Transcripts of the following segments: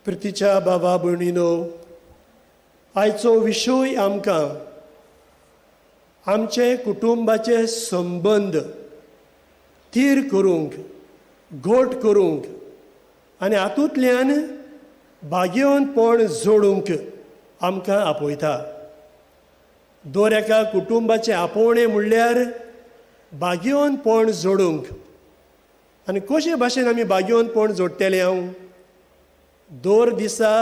प्रितीच्या बाबा भयणीनो, आयचो विशय आमकां आमचे कुटुंबाचे संबंद थीर करूंक, घोट करूंक आनी हातूंतल्यान भाग्यवंतपण जोडूंक आमकां आपयता. दर एका कुटुंबाचे आपोवणें म्हणल्यार भाग्यवंतपण जोडूंक. आनी कशे भाशेन आमी भाग्यवंतपण जोडटले? दर दिसा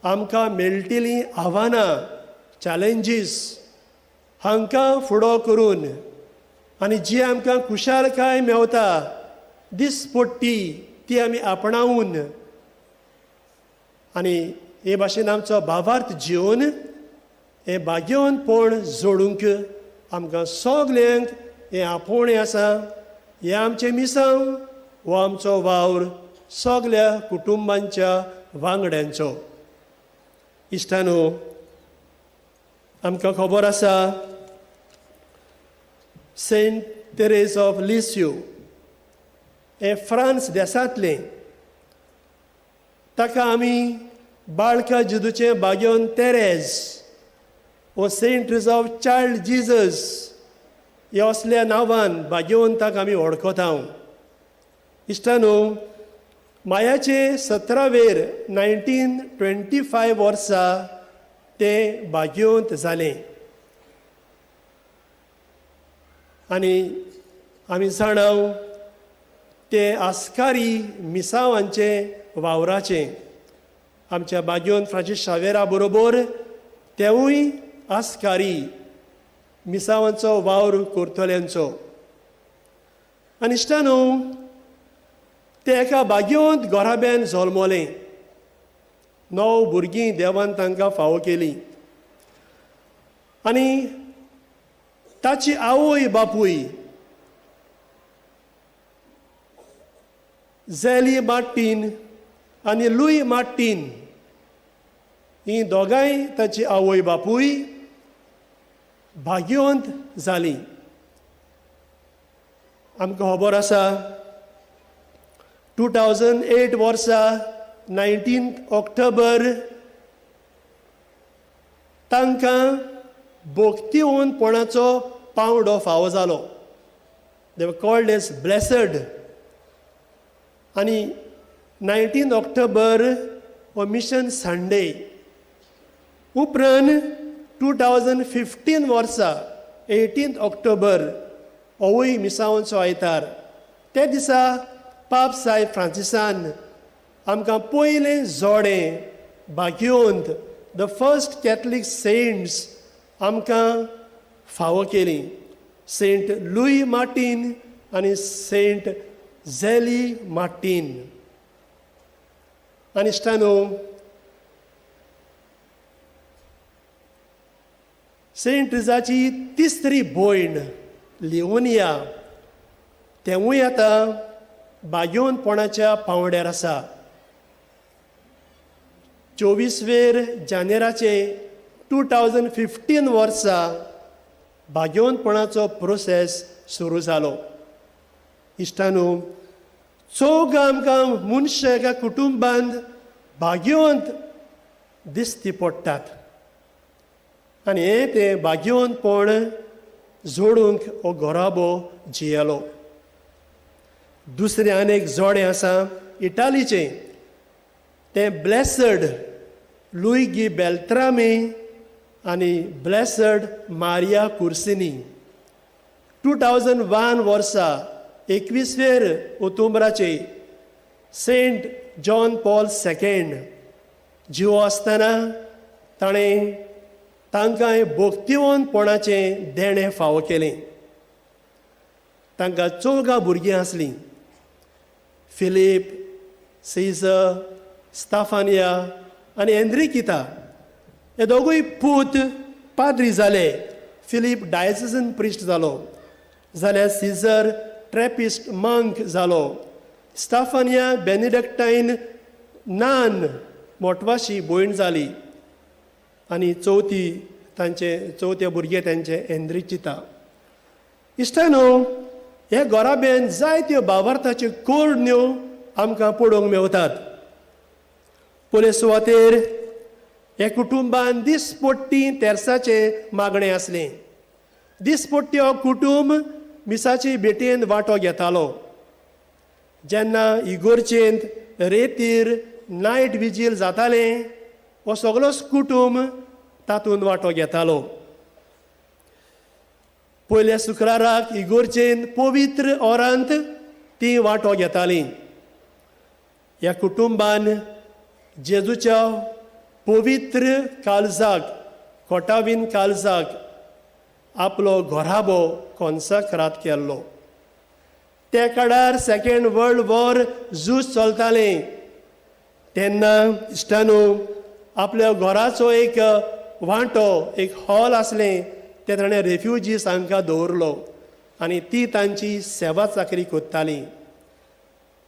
आमकां मेळटिलीं आव्हानां, चॅलेंजीस हांकां फुडो करून आनी जी आमकां खुशालकाय मेवता दिसपट्टी ती आमी आपणावून आनी हे भाशेन आमचो भावार्थ जिवन हें भाग्यवंतपण जोडूंक आमकां सगल्यांक हें आपोवणें आसा. हें आमचें मिसांव हो आमचो वावर सगल्या कुटुंबांच्या वांगड्यांचो. इश्टानो, आमकां खबर आसा सेंट तेरेस ऑफ लिसियो हे फ्रांस देशांतलें. ताका आमी बाळका जेजूचें भाग्यवंत तेरेज वो सेंट रिजॉर्व चायल्ड जिजस ह्या असल्या नांवान भाग्यवंताक आमी वळखता. इश्टानो, मायाचे 17वेर 1925 वर्सा ते भाग्यवंत जाले. आनी आमी जाणाव ते आस्कारी मिसावांचे वावराचे. आमच्या भाग्यवंत फ्रांसीस शावेरा बरोबर तेवूय आस्कारी मिसावांचो वावर करतल्यांचो. आनी इश्टानो, ते एका भाग्यवंत घोराब्यान जल्मले. 9 भुरगीं देवान तांकां फावो केलीं. आनी ताची आवय बापूय झॅली मार्टीन आनी लुई मार्टीन ही दोगांय ताची आवय बापूय भाग्यवंत जालीं. आमकां खबर आसा 2008 वर्सा 19 ऑक्टोबर तांकां भक्तिवंतपणाचो पावंडो फावो जालो. दे वर कॉल्ड एज ब्लेसड. आनी 19 ऑक्टोबर हो मिशन संडे. उपरांत 2015 वर्सा 18 ऑक्टोबर होवूय मिसावांचो आयतार. ते दिसा पाप सायब फ्रांसिसान आमकां पयलें जोडें भाग्यवंत, द फर्स्ट कॅथलीक सेंट्स आमकां फावो केलीं. सेंट लुई मार्टीन आनी सेंट झॅली मार्टीन. आनी इश्टानो, सेंट रिजाची तिसरी भयण लिओनिया तेवूय आतां भाग्यवंतपणाच्या पावंड्यार आसा. 24 जानेराचे 2015 वर्सा भाग्यवंतपणाचो प्रोसेस सुरू जालो. इश्टानो, चौग आमकां मनशां एका कुटुंबांत भाग्यवंत दिसती पडटात. आनी हें तें भाग्यवंतपण जोडूंक हो घोराबो जियेलो. दुसरें आनी एक जोडें आसा इटालीचें. तें ब्लेसड लुइगी बेल्त्रामी आनी ब्लेसड मारिया कुर्सिनी. 2001 वर्सा 21 ऑक्टोबराचे सेंट जॉन पॉल II जिवो आसतना ताणें तांकां भक्तिवंतपणाचें देणें फावो केलें. तांकां 4 भुरगीं आसलीं. फिलीप, सीझर, स्ताफानिया आनी एन्ड्रिकिता हे दोगूय पूत पाद्री जाले. फिलीप डायसिजन प्रिस्ट जालो, जाल्यार सीझर ट्रॅपिस्ट मंक जालो. स्ताफानिया बेनिडक्टायन नान मोटवाशी भयण जाली. आनी चवथे भुरगे तांचे एन्ड्रिचिता. इश्टानो, हे घोराब्यान जायत्यो भावार्थाच्यो कोडण्यो आमकां पळोवंक मेवतात. पयले सुवातेर हे कुटुंबान दिसपट्टी तेरसाचें मागणें आसलें. दिसपट्टी हो कुटुंब मिसाचे भेटेन वांटो घेतालो. जेन्ना इगोर्जेंत रेतीर नायट विजील जातालें, हो सगळोच कुटुंब तातूंत वांटो घेतालो. पयल्या शुक्राराक इगोर्जेन पवित्र ओरांत ती वांटो घेतालीं. ह्या कुटुंबान जेजूच्या पवित्र काळजाक, कोटावीन काळजाक आपलो घोराबो कॉन्सक्रात केल्लो. त्या काळार सेकंड वर्ल्ड वॉर झूज चलतालें तेन्ना इश्टानो आपल्या घराचो एक वांटो, एक हॉल आसलें, ते ताणें रेफ्युजीज हांकां दवरलो आनी ती तांची सेवा चाकरी कोत्ताली.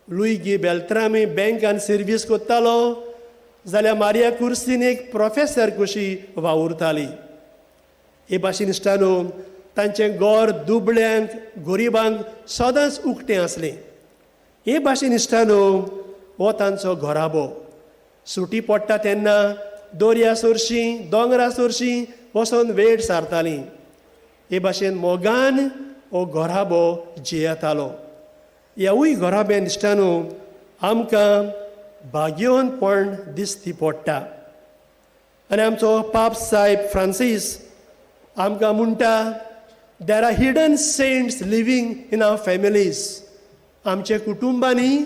लुईगी बेल्त्रामी बँकान सर्वीस कोत्तालो जाल्यार मारिया कुर्सीन एक प्रोफेसर कशी वावुरताली. हे भाशेन इश्टानो तांचें घर दुबळ्यांक, गरिबांक सदांच उक्तें आसलें. हे भाशेन इश्टानो हो तांचो घोराबो. सुटी पडटा तेन्ना दर्या सोरशीं, दोंगरा सोरशीं वचोन वेळ सारतालीं. हे भाशेन मोगान हो घोराबो जियेतालो. ह्यावूय घोराब्यान इश्टानो आमकां भाग्यवंतपण दिसती पडटा. आनी आमचो पाप सायब फ्रांसीस आमकां म्हणटा, there are hidden saints living in our families. आमच्या कुटुंबांनी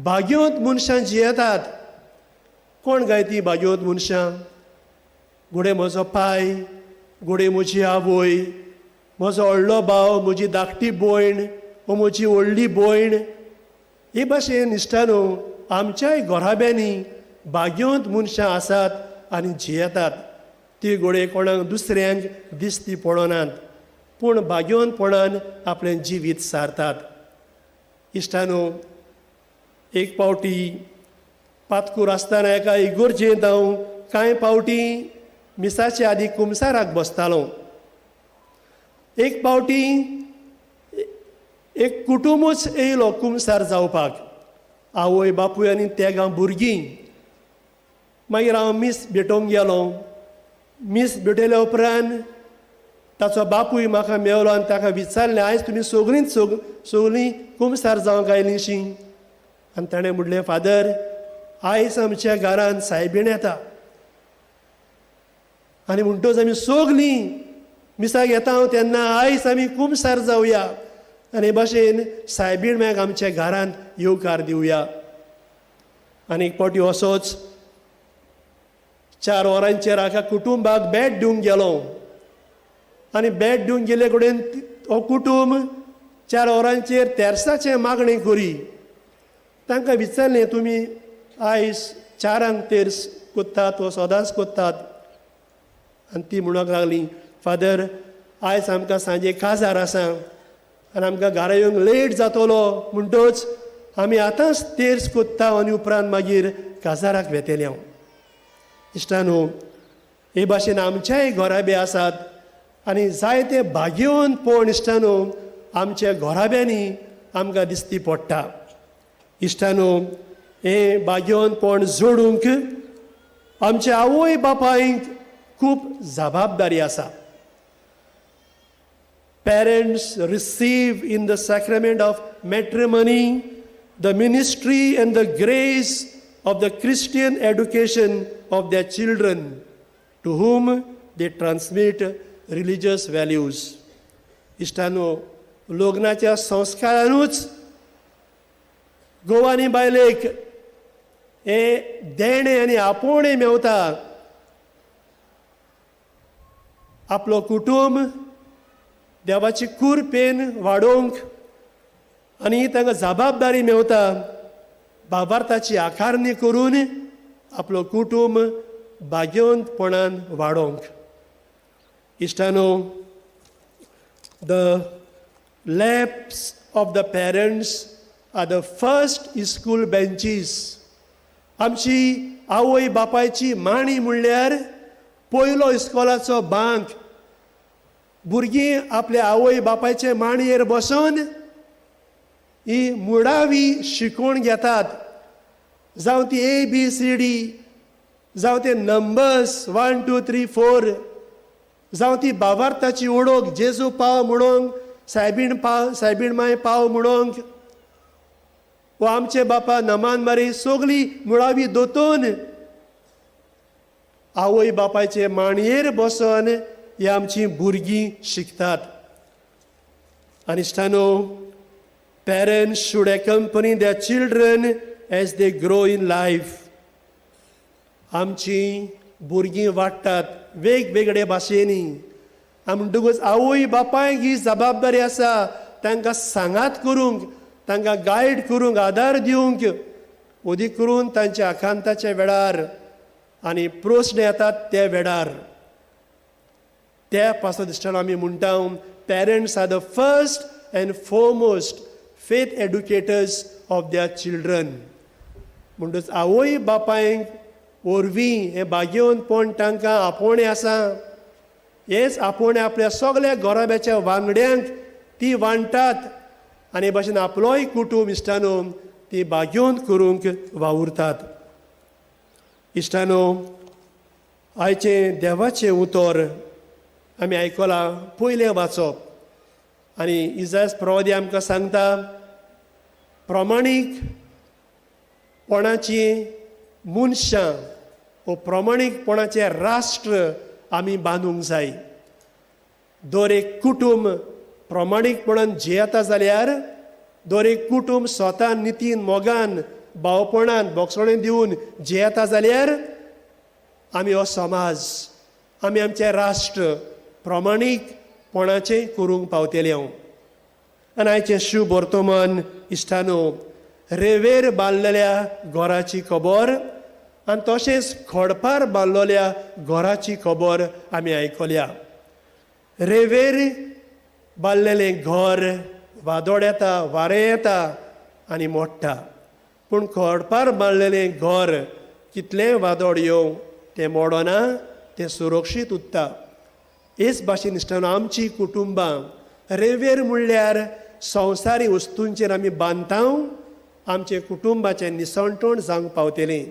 भाग्यवंत मनशां जियेतात. कोण गाय ती भाग्यवंत मनशां? घोडे म्हजो पाय, घोडे म्हजी आवय, म्हजो व्हडलो भाव, म्हजी धाकटी भयण वा म्हजी व्हडली भयण. हे भाशेन इश्टानो आमच्याय घोराब्यांनी भाग्यवंत मनशां आसात आनी जियेतात. ती घोडे कोणाक दुसऱ्यांक दिसती पडनात, पूण भाग्यवंतपणान आपलें जिवीत सारतात. इश्टानो एक पावटी पातकूर आसतना एका इगोर्जेंत हांव कांय पावटी मिसाचे आदी कुमसाराक बसतालो. एक पावटी एक कुटुंबूच येयलो कुमसार जावपाक. आवय बापूय आनी तेगा भुरगीं. मागीर हांव मीस भेटोवंक गेलो. मीस भेटयल्या उपरांत ताचो बापूय म्हाका मेवलो आनी ताका विचारलें, आयज तुमी सगळीं कुमसार जावंक आयलींशीं? आनी ताणें म्हणलें, फादर आयज आमच्या घरांत सायबीण येता आनी म्हणटच आमी सगळीं मिसाक येता हांव तेन्ना आयज आमी कुमसार जावया आनी हे भाशेन सायबीण मेळाक आमच्या घरांत येवकार दिवया. आनी एक पावटी असोच 4 वरांचेर हाका कुटुंबाक बॅड दिवंक गेलो आनी बॅड दिवंक गेले कडेन हो कुटुंब 4 वरांचेर तेरसाचें मागणें करी. तांकां विचारलें, तुमी आयज 4 तेर्स कोत्तात वा सदांच कोत्तात? आनी ती म्हणूंक लागली, फादर आयज आमकां सांजे काजार आसा आनी आमकां घरा येवंक लेट जातलो म्हणटच आमी आतांच तेर्स कोत्ता आनी उपरांत मागीर काजाराक वेतेले हांव. इश्टानो हे भाशेन आमच्याय घोराबे आसात आनी जायते भाग्यवंतपण इश्टानो आमच्या घोराब्यांनी आमकां दिसती पडटा. इश्टानो हे भाग्यवंतपण जोडूंक आमच्या आवय बापायक खूब जबाबदारी आसा. Parents receive in the sacrament of matrimony the ministry and the grace of the Christian education of their children, to whom they transmit religious values. इश्टानो लग्नाच्या संस्कारानूच गोवानी बायलेक हे देणे आनी आपोवणे मेवता. आपलो कुटुंब देवाची कुरपेन वाडोवंक आनी तांकां जबाबदारी मेवता भावार्थाची आकारणी करून आपलो कुटुंब भाग्यवंतपणान वाडोवंक. इश्टानो the laps of the parents are the first school benches. आमची आवय बापायची मांडी म्हणल्यार पयलो इस्कॉलाचो बांक. भुरगीं आपल्या आवय बापायचे मांडयेर बसून ही मुडावी शिकवण घेतात. जावं ती ABCD जावं ते नंबर्स 1 2 3 4, जावं ती भावार्थाची ओळख जेजू पाव म्हणोंक, सायबीण माय पाव म्हणोंक, वा आमचे बापा नमान मारी सगळी मुळावी दोतोन आवय बापायचे माणयेर बसून ही आमची भुरगीं शिकतात. आनी इश्टानो, parents should accompany their children as they grow in life. आमची भुरगीं वाडटात वेगवेगळे भाशेनी. म्हणटकूच आवय बापायक ही जबाबदारी आसा तांकां सांगात करूंक, तांकां गायड करूंक, आदार दिवंक, ओदी करून तांच्या आकांताच्या वेळार आनी प्रस्न येतात त्या वेळार. त्या पासून दिसतना आमी म्हणटा, parents are the first and foremost faith educators of their children. म्हणटच आवय बापायक वरवीं हे भाग्यवंतपण तांकां आपोवणें आसा. हेच आपोवणें आपल्या सगळ्या घराब्याच्या वांगड्यांक ती वांडटात आनी हे भाशेन आपलोय कुटूंब इश्टानो ती भाग्यवंत करूंक वावुरतात. इश्टानो, आयचें देवाचें उतर आमी आयकलां, पयलें वाचप. आनी इजायास प्रवादी आमकां सांगता, प्रमाणीकपणाची मनशां वो प्रमाणीकपणाचें राष्ट्र आमी बांदूंक जाय. दर एक कुटूंब प्रमाणीकपणान जियेता जाल्यार, दर एक कुटूंब स्वता नितीन मोगान भावपणान बोगसोणें दिवन जियेता जाल्यार आमी हो समाज, आमी आमचें राष्ट्र प्रमाणीकपणाचें करूंक पावतले. आनी आयचें शुभ वर्तमान इश्टानो, रेवेर बांदलेल्या घराची खबर आनी तशेंच खोडपार बांदलेल्या घराची खबर आमी आयकल्या. रेवेर बांदलेलें घर वादोळ येता, वारें येता आनी मोडटा. पूण खोडपार बांदलेलें घर कितलेंय वादोळ येवं तें मोडना, तें सुरक्षीत उरता. हेच भाशेन इश्टानो आमची कुटुंबां रेवेर म्हणल्यार संवसारी वस्तूंचेर आमी बांदता, आमचे कुटुंबाचें निसणटण जावंक पावतलें.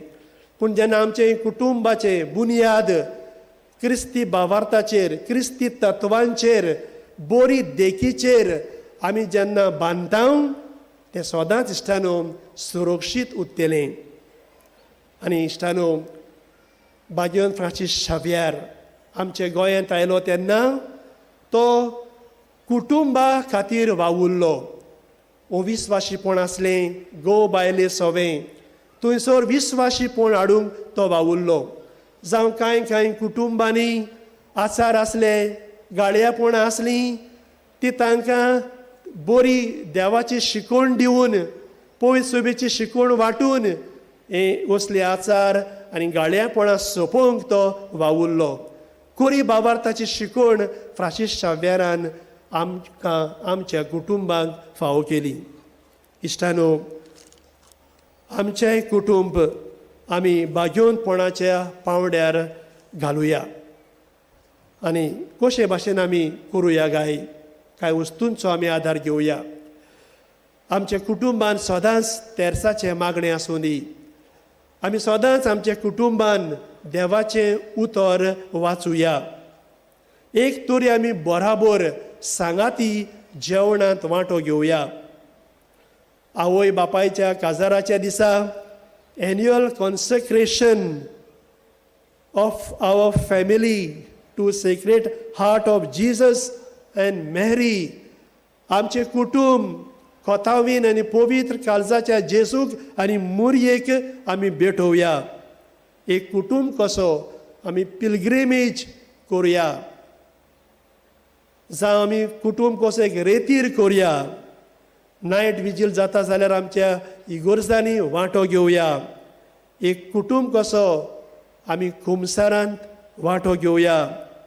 पूण जेन्ना आमचे कुटुंबाचें बुनयाद क्रिस्ती भावार्थाचेर, क्रिस्ती तत्वांचेर, बरी देखीचेर आमी जेन्ना बांदता, तें सदांच इश्टानो सुरक्षीत उरतलें. आनी इश्टानो, भाग्यवंत फ्रांसीस शाव्यार आमचे गोंयांत आयलो तेन्ना तो कुटुंबा खातीर वावुरलो. अविस्वाशीपण आसलें, गो बायले सवें, थंयसर विस्वाशीपण हाडूंक तो वावुरलो. जावं कांय कुटुंबांनी आचार आसले, गाळयापणां आसलीं, ती तांकां बरी देवाची शिकवण दिवन, पवित्र सुबेची शिकवण वांटून हे असले आचार आनी गाळयापणां सोंपोवंक तो वावुरलो. कोरी भावार्थाची शिकवण फ्रांसीस शाव्यारान आमकां, आमच्या कुटुंबाक फावो केली. इश्टानो, आमचें कुटूंब आमी भाग्यवंतपणाच्या पांवड्यार घालुया. आनी कशे भाशेन आमी करुया काय, कांय वस्तूंचो आमी आदार घेवया. आमच्या कुटुंबान सदांच तेर्साचें मागणें आसूं दी. आमी सदांच आमच्या कुटुंबान देवाचें उतर वाचुया. एक तरी आमी बराबर सांगाती जेवणांत वांटो घेवया. आवय बापायच्या काजाराच्या दिसा annual consecration of our family to sacred heart of Jesus and Mary, आमचे कुटूंब खोतावीन आनी पवित्र काळजाच्या जेसूक आनी मुरयेक आमी भेटोवया. एक कुटूंब कसो आमी पिलग्रिमेज करुया. जावं आमी कुटूंब कसो एक रेतीर करुया. नायट विजील जाता जाल्यार आमच्या इगोर्जांनी वांटो घेवया. एक कुटूंब कसो आमी खुमसारांत वांटो घेवया.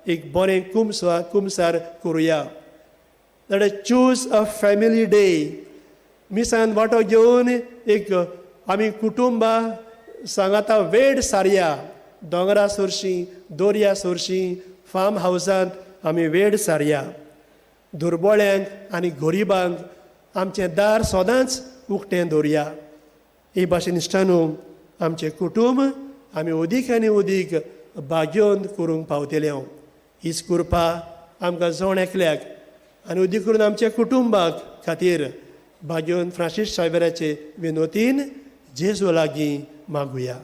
एक बरें खुमसार करुया. जाल्यार चूज अ फॅमिली डे. मिसान वांटो घेवन एक आमी कुटुंबा सांगाता वेळ सारया. दोंगरा सोरशीं, दोर्या सोरशीं, फार्म हावसांत आमी वेळ सारया. दुर्बळ्यांक आनी गरिबांक आमचें दार सदांच उक्तें दवरया. हे भाशेन इश्टानो, आमचें कुटूंब आमी अदीक आनी अदीक भाग्यवंत करूंक पावतले हांव. हीच कृपा आमकां जण एकल्याक आनी अदीक करून आमच्या कुटुंबाक खातीर भाग्यवंत फ्रांसीस सायबराचे विनोतीन जेजू लागीं मागुया.